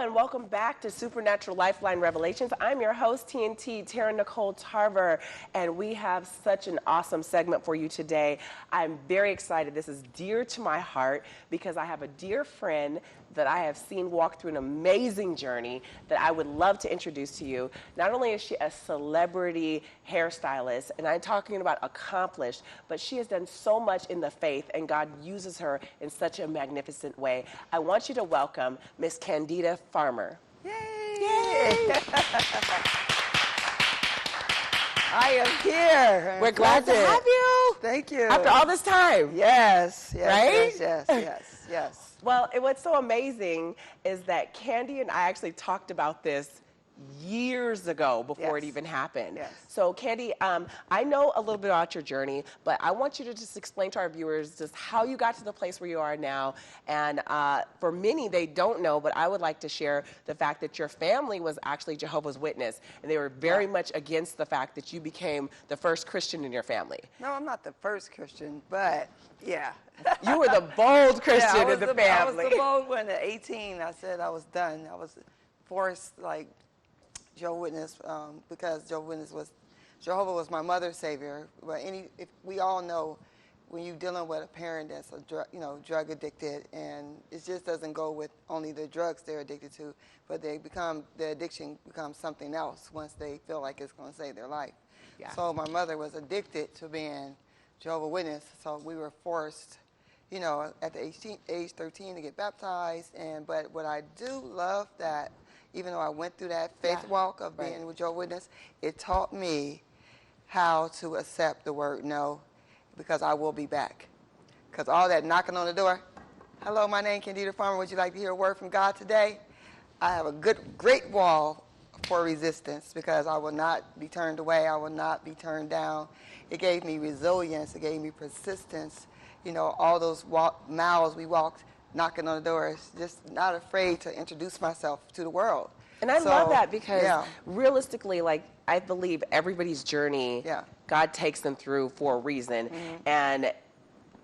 and welcome back to Supernatural Lifeline Revelations. I'm your host, TNT, Taryn N Tarver, and we have such an awesome segment for you today. I'm very excited. This is dear to my heart because I have a dear friend that I have seen walk through an amazing journey that I would love to introduce to you. Not only is she a celebrity hairstylist, and I'm talking about accomplished, but she has done so much in the faith, and God uses her in such a magnificent way. I want you to welcome Miss Candida Farmer. Yay! Yay. I am here. We're glad to have you. Thank you. After all this time. Yes, right? Yes. Well, what's so amazing is that Candy and I actually talked about this years ago before it even happened. Yes. So Candy, I know a little bit about your journey, but I want you to just explain to our viewers just how you got to the place where you are now. And for many, they don't know, but I would like to share the fact that your family was actually Jehovah's Witness, and they were very much against the fact that you became the first Christian in your family. No, I'm not the first Christian, but yeah. You were the bold Christian in the family. I was the bold one. At 18, I said I was done. I was forced, like, Jehovah's Witness, because Jehovah was my mother's savior. But if we all know, when you're dealing with a parent that's drug addicted, and it just doesn't go with only the drugs they're addicted to, but the addiction becomes something else once they feel like it's going to save their life. Yeah. So my mother was addicted to being Jehovah's Witness, so we were forced, at the age 13 to get baptized. But what I do love that, even though I went through that faith walk of being with Jehovah's Witness, it taught me how to accept the word no, because I will be back. Because all that knocking on the door, hello, my name is Candida Farmer, would you like to hear a word from God today? I have a great wall for resistance, because I will not be turned away, I will not be turned down. It gave me resilience, it gave me persistence. All those miles we walked, knocking on the doors, just not afraid to introduce myself to the world. And I love that, because realistically, I believe everybody's journey, God takes them through for a reason. And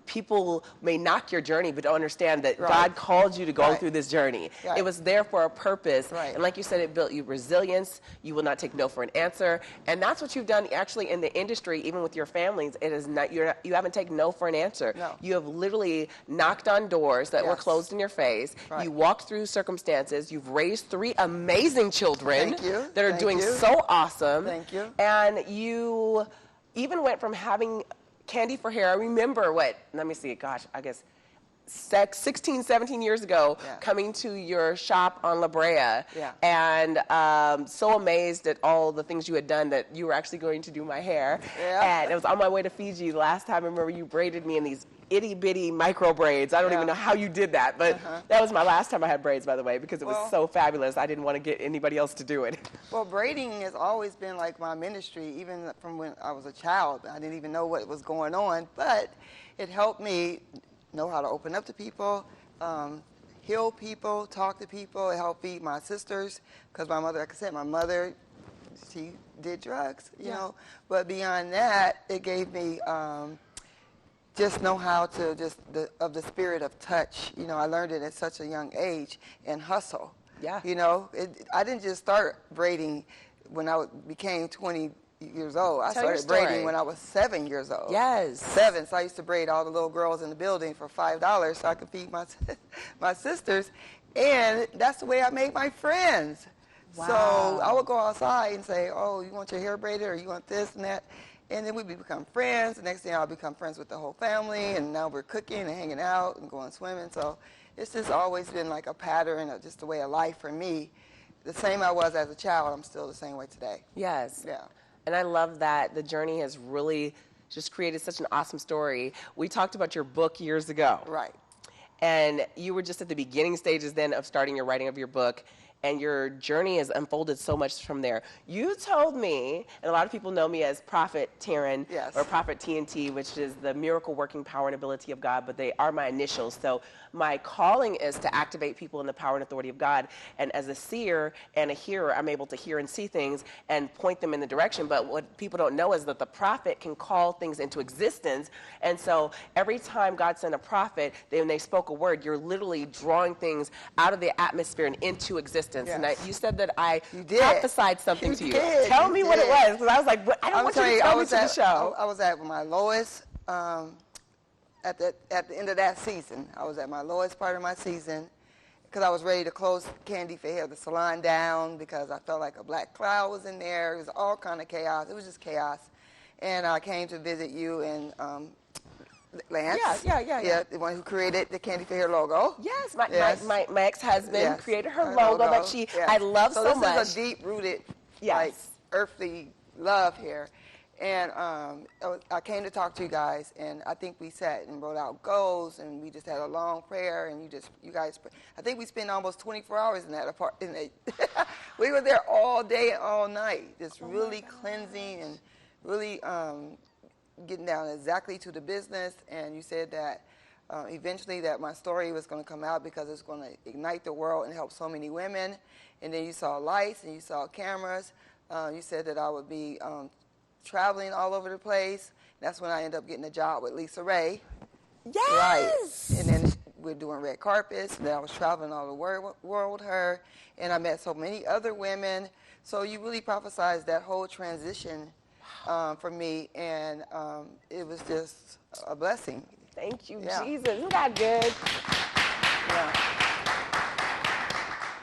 people may knock your journey, but don't understand that God called you to go through this journey. It was there for a purpose. And like you said, it built you resilience. You will not take no for an answer. And that's what you've done actually in the industry, even with your families. It is not, you haven't taken no for an answer. No. You have literally knocked on doors that were closed in your face. You walked through circumstances. You've raised 3 amazing children that are doing so awesome. Thank you. And you even went from having candy for hair. I remember let me see, gosh, I guess 16, 17 years ago, coming to your shop on La Brea, and so amazed at all the things you had done that you were actually going to do my hair. And it was on my way to Fiji last time. I remember you braided me in these itty-bitty micro braids. I don't even know how you did that, but that was my last time I had braids, by the way, because it was so fabulous. I didn't want to get anybody else to do it. Well, braiding has always been like my ministry, even from when I was a child. I didn't even know what was going on, but it helped me know how to open up to people, heal people, talk to people. It helped feed my sisters, because my mother, like I said, she did drugs, you know. But beyond that, it gave me just know how to the spirit of touch. I learned it at such a young age, and hustle. I didn't just start braiding when I became 20 years old. I started braiding when I was 7 years old. 7. So I used to braid all the little girls in the building for $5 so I could feed my sisters. And that's the way I made my friends. Wow. So I would go outside and say, oh, you want your hair braided, or you want this and that? And then we become friends. The next thing I'll become friends with the whole family, and now we're cooking and hanging out and going swimming. So it's just always been like a pattern of just a way of life for me. The same I was as a child, I'm still the same way today. Yes. Yeah. And I love that the journey has really just created such an awesome story. We talked about your book years ago. Right. And you were just at the beginning stages then of starting your writing of your book. And your journey has unfolded so much from there. You told me, and a lot of people know me as Prophet Taryn, or Prophet TNT, which is the miracle working power and ability of God, but they are my initials. So my calling is to activate people in the power and authority of God. And as a seer and a hearer, I'm able to hear and see things and point them in the direction. But what people don't know is that the prophet can call things into existence. And so every time God sent a prophet, when they spoke a word, you're literally drawing things out of the atmosphere and into existence. distance, and Yes. you said that I You did. prophesied something You to you. did. Tell You me what it did. was, because I was like, I don't I'm want you telling to you, tell me to the show. I was at my lowest at the end of that season. I was at my lowest part of my season because I was ready to close Candy Fair, the salon, down because I felt like a black cloud was in there. It was all kind of chaos. It was just chaos. And I came to visit you and Lance. Yeah. The one who created the Candy Fair logo. Yes, Yes. my ex-husband Yes. created her Her logo that she yes. I love so this much. is a deep-rooted, Yes. like, earthly love here. And I came to talk to you guys, and I think we sat and wrote out goals, and we just had a long prayer, and you guys, I think we spent almost 24 hours in that apartment. We were there all day and all night, just really cleansing and really getting down exactly to the business. And you said that eventually that my story was going to come out because it's going to ignite the world and help so many women. And then you saw lights and you saw cameras. You said that I would be traveling all over the place. That's when I ended up getting a job with Lisa Ray. Yes. Right. And then we're doing red carpets. And then I was traveling all the world with her. And I met so many other women. So you really prophesized that whole transition for me. And it was just a blessing. Thank you, Yeah. Jesus. Isn't that good? Yeah.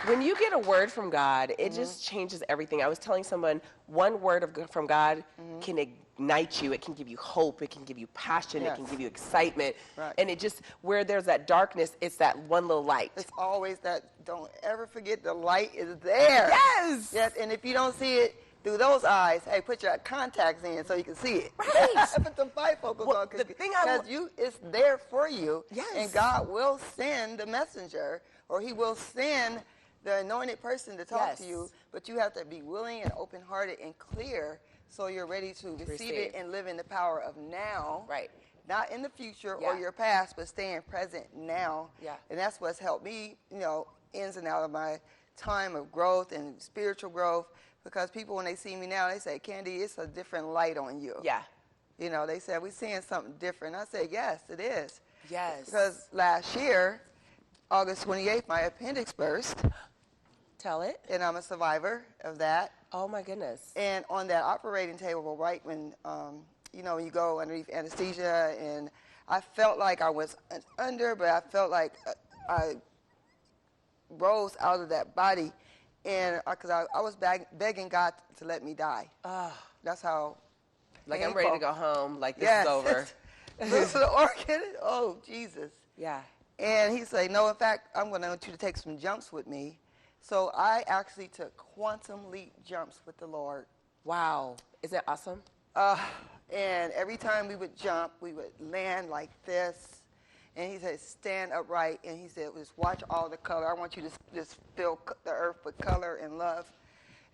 When you get a word from God, it just changes everything. I was telling someone, one word from God can ignite you. It can give you hope. It can give you passion. Yes. It can give you excitement. Right. And it just, where there's that darkness, it's that one little light. It's always that, don't ever forget the light is there. Yes. Yes, and if you don't see it through those eyes, hey, put your contacts in so you can see it. Right. Put some bifocals on, the thing I because it's there for you. Yes. And God will send the messenger, or he will send the anointed person to talk to you, but you have to be willing and open-hearted and clear so you're ready to receive it and live in the power of now. Right. Not in the future or your past, but staying present now. Yeah. And that's what's helped me, ins and out of my time of growth and spiritual growth, because people, when they see me now, they say, Candy, it's a different light on you. Yeah. They said, we're seeing something different. I said, yes, it is. Yes. Because last year, August 28th, my appendix burst. Tell it. And I'm a survivor of that. Oh, my goodness. And on that operating table, right when, you go underneath anesthesia, and I felt like I was under, but I felt like I rose out of that body. And because I was begging God to let me die. That's how. Like, painful. I'm ready to go home. Like, this is over. This is the organ. Oh, Jesus. Yeah. And he said, no, in fact, I'm going to want you to take some jumps with me. So I actually took quantum leap jumps with the Lord. Wow. Isn't that awesome? And every time we would jump, we would land like this. And he said, stand upright. And he said, just watch all the color. I want you to just fill the earth with color and love.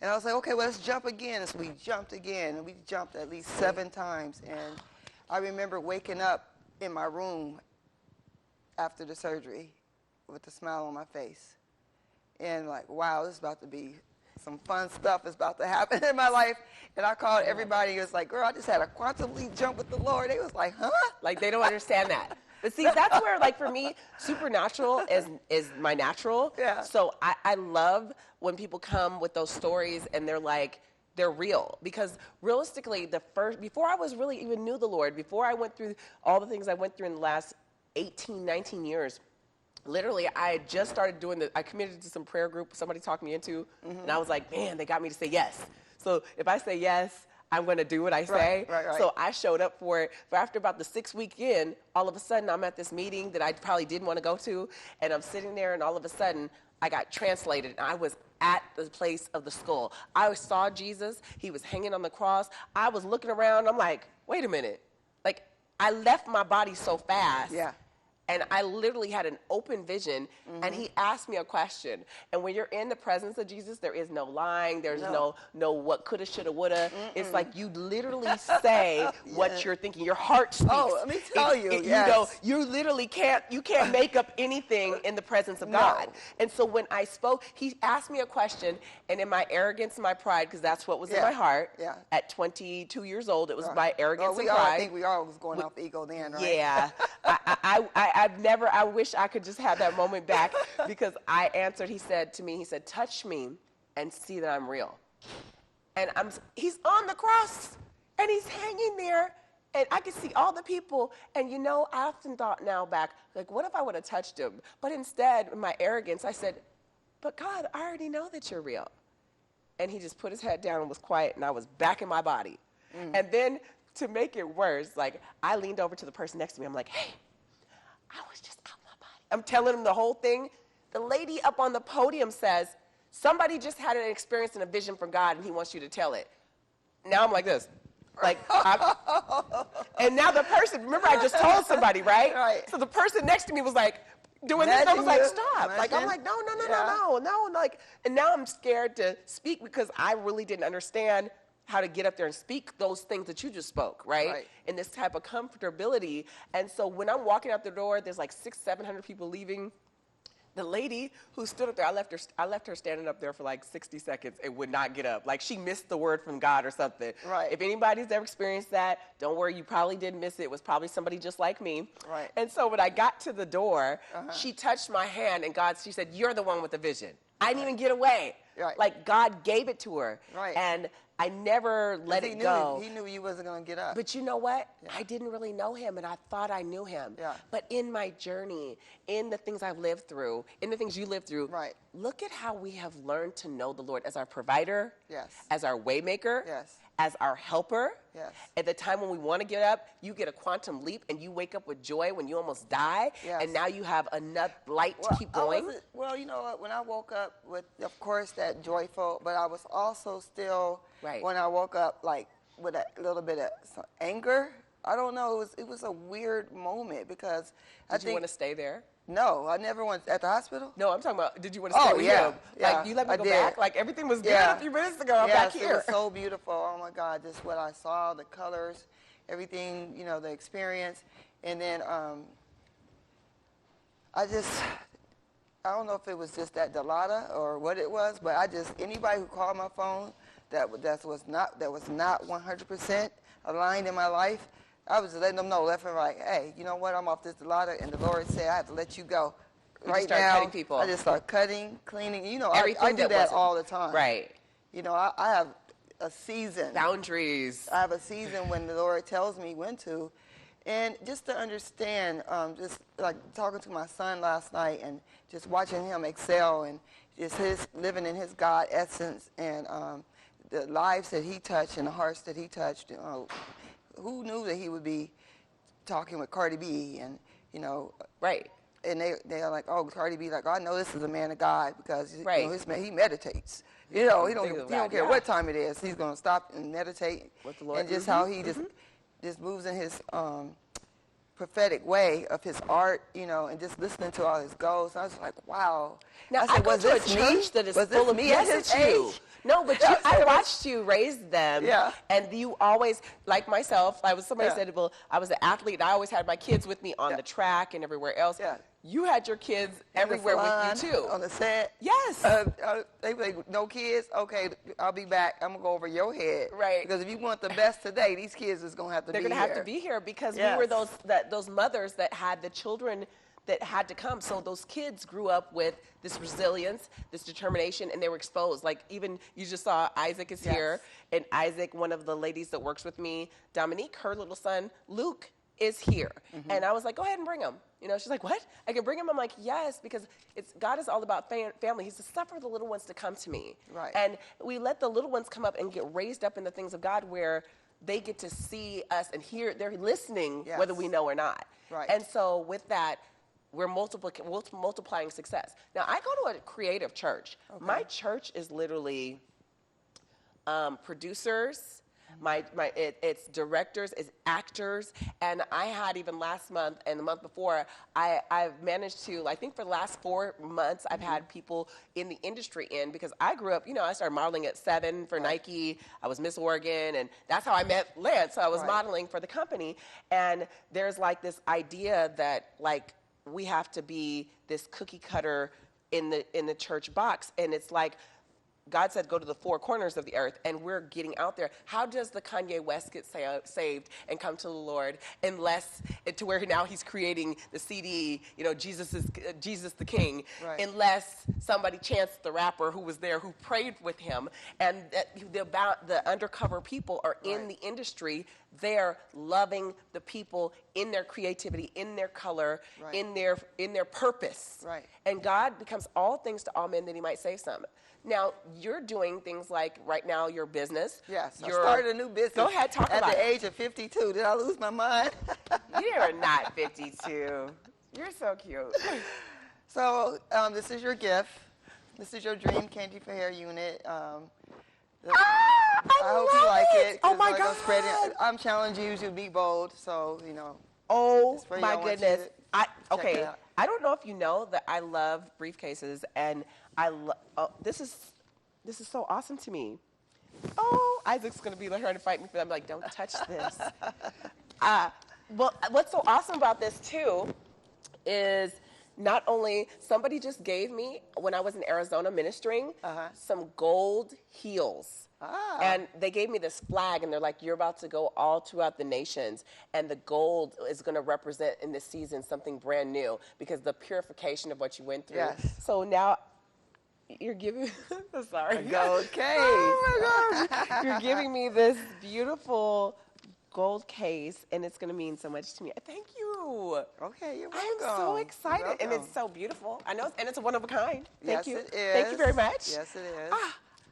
And I was like, okay, well, let's jump again. And so we jumped again. And we jumped at least 7 times. And I remember waking up in my room after the surgery with a smile on my face. And like, wow, this is about to be some fun stuff is about to happen in my life. And I called everybody. It was like, girl, I just had a quantum leap jump with the Lord. They was like, huh? Like, they don't understand that. But see, that's where, like, for me, supernatural is my natural. Yeah. So I love when people come with those stories and they're like, they're real. Because realistically, before I was really even knew the Lord, before I went through all the things I went through in the last 18, 19 years, literally, I had just started doing I committed to some prayer group somebody talked me into, and I was like, man, they got me to say yes. So if I say yes, I'm going to do what I say. Right. So I showed up for it. But after about the 6th week in, all of a sudden, I'm at this meeting that I probably didn't want to go to, and I'm sitting there, and all of a sudden, I got translated, and I was at the place of the skull. I saw Jesus. He was hanging on the cross. I was looking around. I'm like, wait a minute. Like, I left my body so fast. Yeah. And I literally had an open vision, and he asked me a question. And when you're in the presence of Jesus, there is no lying. There's no what coulda, shoulda, woulda. It's like you literally say what you're thinking. Your heart speaks. Oh, let me tell you, You literally can't make up anything in the presence of God. And so when I spoke, he asked me a question, and in my arrogance and my pride, because that's what was in my heart, at 22 years old, it was my arrogance and pride. I think we all was going off ego then, right? Yeah. I wish I could just have that moment back because I answered. He said to me, he said, touch me and see that I'm real. And he's on the cross and he's hanging there and I could see all the people. And you know, I often thought now back, like, what if I would have touched him? But instead, in my arrogance, I said, but God, I already know that you're real. And he just put his head down and was quiet and I was back in my body. And then to make it worse, like I leaned over to the person next to me. I'm like, hey, I was just out my body. I'm telling him the whole thing. The lady up on the podium says, somebody just had an experience and a vision from God and he wants you to tell it. Now I'm like this. Like, and now the person, remember I just told somebody, right? Right. So the person next to me was like, doing this, and I was like, stop. Like, I'm like, no. Like, and now I'm scared to speak because I really didn't understand how to get up there and speak those things that you just spoke, right? In this type of comfortability. And so when I'm walking out the door, there's like 600-700 people leaving. The lady who stood up there, I left her standing up there for like 60 seconds and would not get up. Like she missed the word from God or something. Right. If anybody's ever experienced that, don't worry, you probably didn't miss it. It was probably somebody just like me. Right. And so when I got to the door, she touched my hand and she said, you're the one with the vision. I didn't even get away. Right. Like God gave it to her. Right. And I never let it go. He knew you wasn't going to get up. But you know what? Yeah. I didn't really know him, and I thought I knew him. Yeah. But in my journey, in the things I've lived through, in the things you lived through, right. Look at how we have learned to know the Lord as our provider, yes. as our waymaker, yes. as our helper. Yes. At the time when we want to get up, you get a quantum leap, and you wake up with joy when you almost die, yes. and now you have enough light to keep going. Well, you know what? When I woke up with, of course, that joyful, but I was also still, when I woke up, like, with a little bit of some anger. I don't know. It was a weird moment because Did you want to stay there? No, I never went at the hospital. No, I'm talking about, did you want to stay with him? Yeah, like, you let me go back? Like, everything was good a few minutes ago. I'm back here. It was so beautiful. Oh, my God, just what I saw, the colors, everything, you know, the experience. And then I don't know if it was just that Delata or what it was, but anybody who called my phone that was not 100% aligned in my life, I was letting them know left and right, hey, you know what, I'm off this Delata, and the Lord said I have to let you go. Right now, cutting people. I just start cutting, cleaning. You know, I do that all the time. Right. You know, I have a season. Boundaries. I have a season when the Lord tells me when to. And just to understand, just like talking to my son last night and just watching him excel and just living in his God essence and the lives that he touched and the hearts that he touched. Who knew that he would be talking with Cardi B and, you know. Right. And they're like, oh, Cardi B, like, oh, I know this is a man of God because you know, he meditates. You know, he don't care what time it is. He's going to stop and meditate. With the Lord. And just how he just moves in his prophetic way of his art, you know, and just listening to all his goals. I was like, wow. Now, I go to a church that is full of me. Yes, it's you. No, but I watched you raise them. Yeah. And you always, like myself, somebody said, well, I was an athlete, and I always had my kids with me on the track and everywhere else. Yeah. You had your kids everywhere with you, too. On the set. Yes. They were like, no kids? Okay, I'll be back. I'm going to go over your head. Right. Because if you want the best today, these kids is going to have to be here. They're going to have to be here because we were those mothers that had the children that had to come. So those kids grew up with this resilience, this determination, and they were exposed. Like even you just saw Isaac is here, and Isaac, one of the ladies that works with me, Dominique, her little son, Luke, is here. And I was like, go ahead and bring him. You know, she's like, what? I can bring him? I'm like, yes, because God is all about family. He says, suffer the little ones to come to me. Right. And we let the little ones come up and get raised up in the things of God where they get to see us and hear, they're listening whether we know or not. Right. And so with that, we're multiplying success. Now, I go to a creative church. Okay. My church is literally producers, it's directors, it's actors, and I had even last month and the month before, I've managed to, I think for the last 4 months, I've had people in the industry in, because I grew up, you know, I started modeling at 7 for Nike, I was Miss Oregon, and that's how I met Lance, so I was modeling for the company, and there's like this idea that like, we have to be this cookie cutter in the church box, and it's like, God said go to the four corners of the earth, and we're getting out there. How does the Kanye West get saved and come to the Lord unless to where now he's creating the CD, Jesus the King, Right. unless somebody Chance the rapper who was there who prayed with him, and the undercover people are in the industry. They're loving the people in their creativity, in their color, in their purpose. Right. And God becomes all things to all men that he might save some. Now, you're doing things like right now your business. Yes, I started a new business. Go ahead, talk about it. At the age of 52. Did I lose my mind? You're not 52. You're so cute. So this is your gift. This is your Dream Candy for Hair unit. I hope you like it. Oh my God! I'm challenging you to be bold, so Oh you. my goodness! I don't know if you know that I love briefcases, and this is so awesome to me. Oh, Isaac's gonna be trying to fight me for that. I'm like, don't touch this. Well, what's so awesome about this too is not only somebody just gave me, when I was in Arizona ministering, some gold heels. And they gave me this flag, and they're like, you're about to go all throughout the nations, and the gold is going to represent in this season something brand new because the purification of what you went through. Yes. So now you're giving sorry. A gold case. Oh my God. You're giving me this beautiful gold case, and it's going to mean so much to me. Thank you. Okay, you're welcome. I'm so excited, and it's so beautiful. I know, and it's one of a kind. Thank you. It is. Thank you very much. Yes, it is.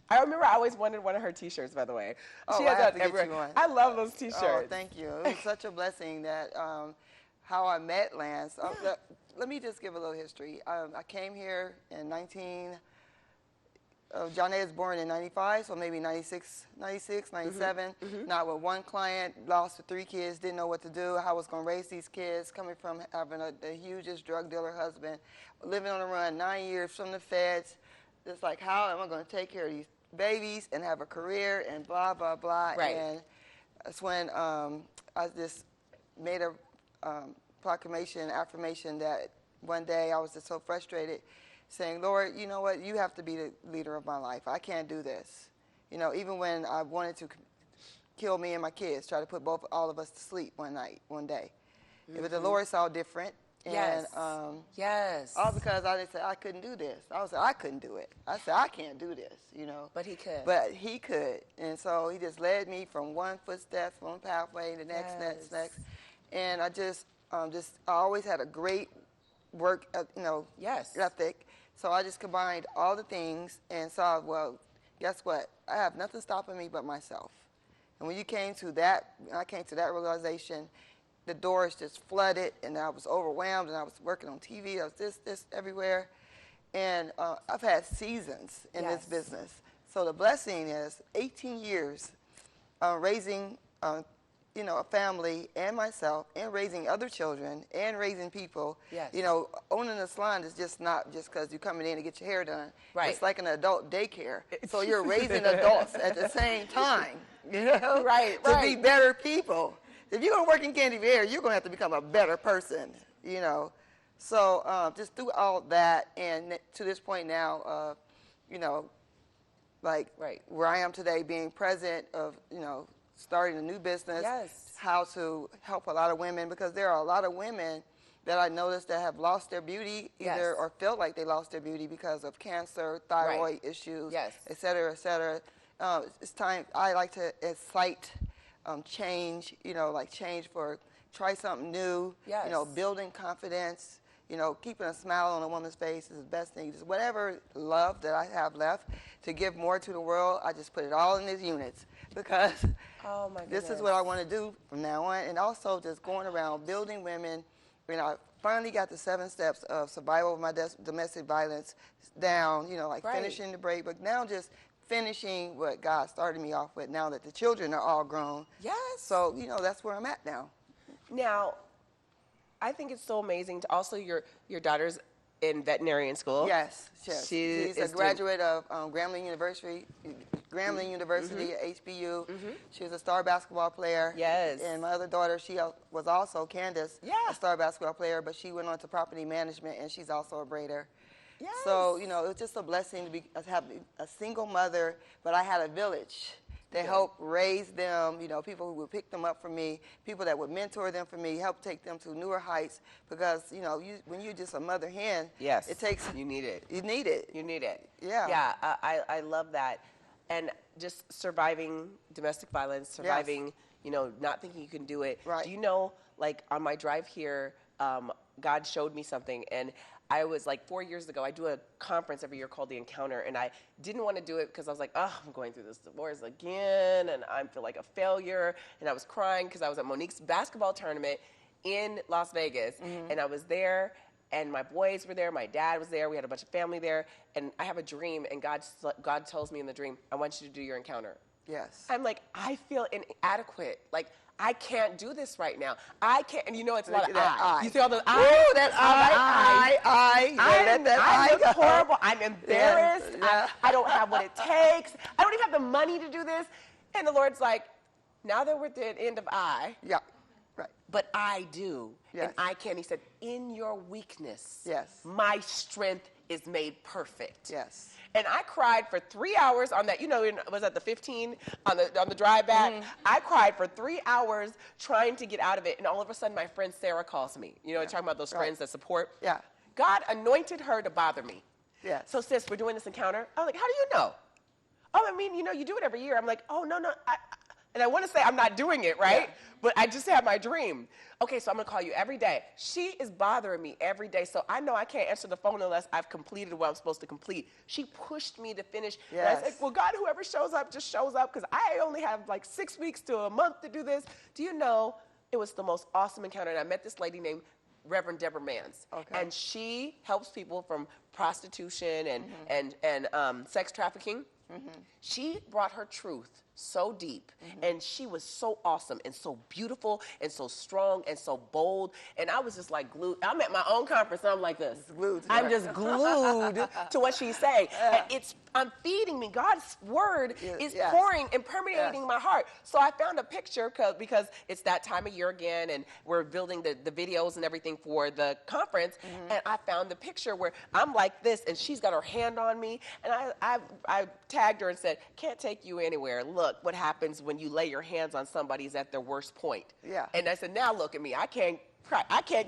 I remember I always wanted one of her T-shirts, by the way. Oh, She has I have that to get everywhere. you one. I love those T-shirts. Oh, thank you. It was such a blessing that how I met Lance. Let me just give a little history. I came here in John A. was born in 95, so maybe 96, 97. Not with one client, lost 3 kids, didn't know what to do, how I was going to raise these kids, coming from having the hugest drug dealer husband, living on the run 9 years from the feds. It's like, how am I going to take care of these babies and have a career and blah, blah, blah. Right. And that's when I just made a proclamation, affirmation that one day I was just so frustrated, saying, Lord, you know what, you have to be the leader of my life. I can't do this. Even when I wanted to kill me and my kids, try to put all of us to sleep one day. But the Lord saw different. Yes. And yes. all because I didn't say I couldn't do this. I said I couldn't do it. I said I can't do this, But he could. But he could. And so he just led me from one footstep, one pathway, the next. And I I always had a great work, ethic. So I just combined all the things and saw, well, guess what? I have nothing stopping me but myself. And when I came to that realization, the doors just flooded, and I was overwhelmed, and I was working on TV. I was this everywhere. And I've had seasons in this business. So the blessing is 18 years raising a family and myself, and raising other children, and raising people. Yes. Owning a salon is just not just because you're coming in to get your hair done. Right. It's like an adult daycare. So you're raising adults at the same time, Right. to be better people. If you're going to work in Candy for Hair, you're going to have to become a better person, So just through all that, and to this point now, where I am today, being president of, starting a new business, how to help a lot of women, because there are a lot of women that I noticed that have lost their beauty, either or felt like they lost their beauty because of cancer, thyroid issues, et cetera, et cetera. It's time. I like to incite change, try something new, building confidence, keeping a smile on a woman's face is the best thing. Just whatever love that I have left to give more to the world, I just put it all in these units, because this is what I want to do from now on. And also just going around building women. I finally got the 7 steps of survival of my domestic violence down, finishing the break, but now just finishing what God started me off with, now that the children are all grown. Yes. So, that's where I'm at now. Now, I think it's so amazing to also your daughter's in veterinarian school. Yes. She's a graduate of Grambling University at HBU. She was a star basketball player. Yes. And my other daughter, she was also, Candace, a star basketball player, but she went on to property management, and she's also a braider. Yes. So, you know, it was just a blessing to have a single mother, but I had a village to help raise them, you know, people who would pick them up for me, people that would mentor them for me, help take them to newer heights, because, you know, when you're just a mother hen, yes, it takes... You need it. You need it. You need it. Yeah. Yeah, I love that. And just surviving domestic violence, surviving, you know, not thinking you can do it. Right. Do you know, like, on my drive here, God showed me something, and I was like 4 years ago, I do a conference every year called The Encounter, and I didn't want to do it because I was like, oh, I'm going through this divorce again, and I feel like a failure, and I was crying because I was at Monique's basketball tournament in Las Vegas, and I was there, and my boys were there, my dad was there, we had a bunch of family there, and I have a dream, and God tells me in the dream, I want you to do your encounter. Yes. I'm like, I feel inadequate. Like, I can't do this right now. I can't, and you know it's a lot of I. You see all the I? Ooh, that I look horrible. I'm embarrassed. Yes, yeah. I don't have what it takes. I don't even have the money to do this. And the Lord's like, now that we're at the end of I, Yeah, right. but I do, Yes. and I can. He said, in your weakness, Yes. my strength is made perfect. Yes. And I cried for 3 hours on that, you know, was that the 15 on the drive back? I cried for 3 hours trying to get out of it, and all of a sudden my friend Sarah calls me. You know, talking about those friends that support. Yeah. God anointed her to bother me. Yes. So sis, we're doing this encounter. I was like, how do you know? Oh, I mean, you know, you do it every year. I'm like, oh, no. And I want to say I'm not doing it, right? Yeah. But I just had my dream. Okay, so I'm going to call you every day. She is bothering me every day, so I know I can't answer the phone unless I've completed what I'm supposed to complete. She pushed me to finish. Yes. And I said, well, God, whoever shows up just shows up, because I only have like 6 weeks to a month to do this. Do you know, it was the most awesome encounter, and I met this lady named Reverend Deborah Mans. Okay. And she helps people from prostitution and sex trafficking. She brought her truth so deep, and she was so awesome and so beautiful and so strong and so bold, and I was just like glued. I'm at my own conference and I'm like this. Glued to I'm her. just glued to what she's saying. And I'm feeding me. God's word is Yes. pouring and permeating Yes. my heart. So I found a picture because it's that time of year again, and we're building the videos and everything for the conference, and I found the picture where I'm like this, and she's got her hand on me, and I tagged her and said, can't take you anywhere. Look what happens when you lay your hands on somebody's at their worst point. Yeah. And I said, now look at me. I can't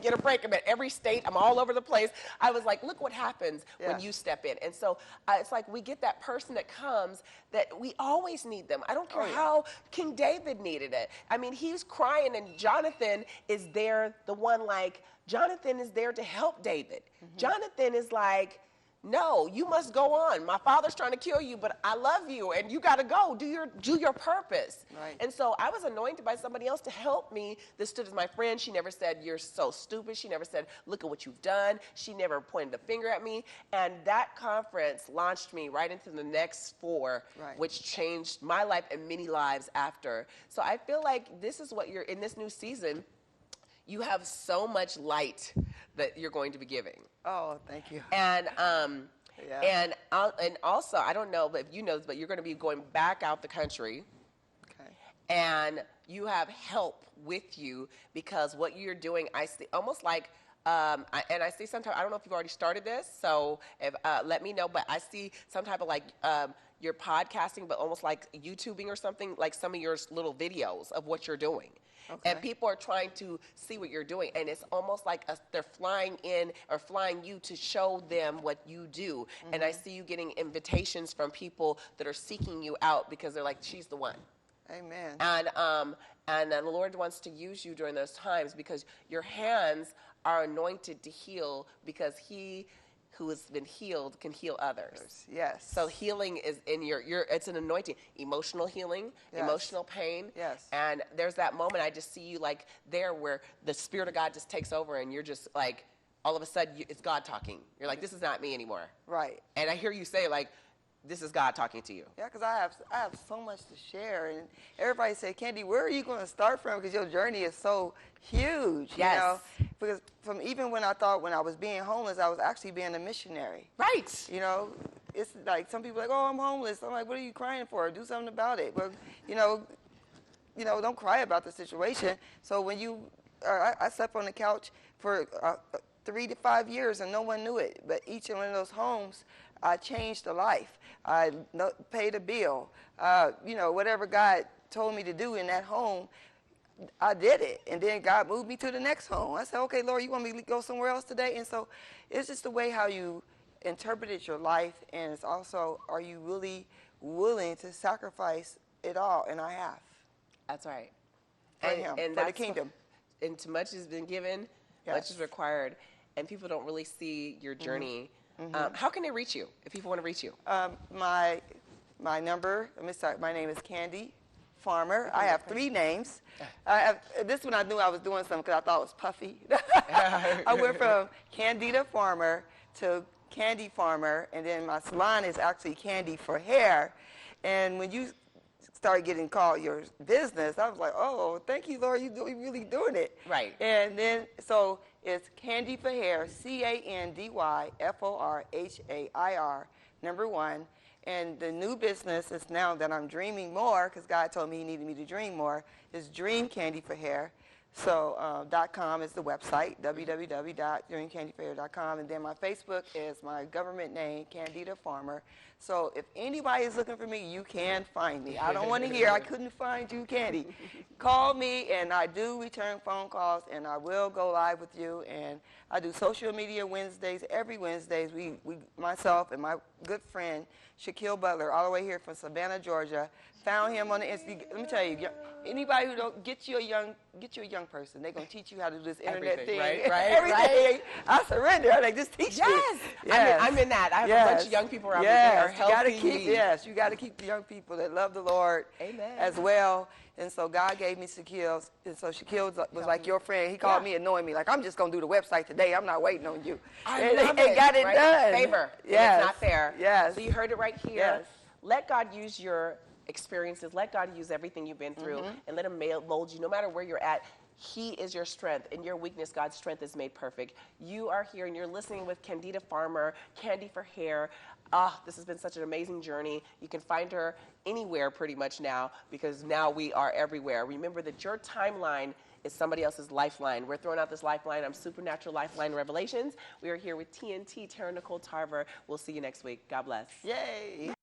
get a break. I'm at every state. I'm all over the place. I was like, look what happens when you step in. And so it's like we get that person that comes that we always need them. I don't care how King David needed it. I mean, he's crying, and Jonathan is there, Jonathan is there to help David. Jonathan is like, no, you must go on. My father's trying to kill you, but I love you, and you got to go. Do your purpose. Right. And so I was anointed by somebody else to help me that stood as my friend. She never said, you're so stupid. She never said, look at what you've done. She never pointed a finger at me. And that conference launched me right into the next 4, which changed my life and many lives after. So I feel like this is what you're, in this new season, you have so much light that you're going to be giving. Oh, thank you. And and also, I don't know, but if you know this, but you're going to be going back out the country. Okay. And you have help with you, because what you're doing, I see almost like, and I see sometimes, I don't know if you've already started this, so if, let me know, but I see some type of like, you're podcasting, but almost like YouTubing or something, like some of your little videos of what you're doing. Okay. And people are trying to see what you're doing, and it's almost like they're flying in or flying you to show them what you do. And I see you getting invitations from people that are seeking you out because they're like, she's the one. Amen. And the Lord wants to use you during those times, because your hands are anointed to heal, because He who has been healed can heal others. Yes. So healing is in it's an anointing. Emotional healing, emotional pain. Yes. And there's that moment I just see you like there where the Spirit of God just takes over, and you're just like, all of a sudden it's God talking. You're like, this is not me anymore. Right. And I hear you say like, this is God talking to you. Yeah, because I have so much to share, and everybody say, Candy, where are you going to start from? Because your journey is so huge. Yes. You know? Because from even when I thought when I was being homeless, I was actually being a missionary. Right. You know, it's like some people are like, oh, I'm homeless. I'm like, what are you crying for? Do something about it. But you know, don't cry about the situation. So when I slept on the couch for 3 to 5 years and no one knew it. But each one of those homes, I changed a life. I paid a bill. You know, whatever God told me to do in that home, I did it. And then God moved me to the next home. I said, okay, Lord, you want me to go somewhere else today? And so it's just the way how you interpreted your life, and it's also, are you really willing to sacrifice it all? And I have. That's right. For him, for the kingdom. And too much has been given, Yes. much is required, and people don't really see your journey. How can they reach you if people want to reach you? My number, let me start. My name is Candy Farmer. I have 3 names. This one I knew I was doing something because I thought it was puffy. I went from Candida Farmer to Candy Farmer, and then my salon is actually Candy for Hair. And when you start getting called your business, I was like, oh, thank you, Lord, you're really doing it. Right. And then, so it's Candy for Hair, CandyForHair, .1. And the new business is now that I'm dreaming more, because God told me he needed me to dream more, is Dream Candy for Hair. So .com is the website, www.dreamcandyforhair.com. And then my Facebook is my government name, Candida Farmer. So if anybody is looking for me, you can find me. I don't want to hear, I couldn't find you, Candy. Call me, and I do return phone calls, and I will go live with you. And I do social media Wednesdays. Every Wednesdays, myself and my good friend, Shaquille Butler, all the way here from Savannah, Georgia, found him on the Instagram. Let me tell you, anybody who don't get you a young person, they're gonna teach you how to do this internet thing. Right, Everything. right. I surrender. I'm like, just teach me. Yes. I'm in that. I have a bunch of young people around me yes. that are helping me. Yes, you got to keep the young people that love the Lord. Amen. As well. And so God gave me Shaquille, and so Shaquille was like your friend. He called me, annoying me, like, I'm just going to do the website today. I'm not waiting on you. And got it done. Favor. Yes. It's not fair. Yes. So you heard it right here. Yes. Let God use your experiences. Let God use everything you've been through, and let him mold you no matter where you're at. He is your strength. In your weakness, God's strength is made perfect. You are here, and you're listening with Candida Farmer, Candy for Hair. This has been such an amazing journey. You can find her anywhere pretty much now, because now we are everywhere. Remember that your timeline is somebody else's lifeline. We're throwing out this lifeline. I'm Supernatural Lifeline Revelations. We are here with TNT, Taryn N Tarver. We'll see you next week. God bless. Yay.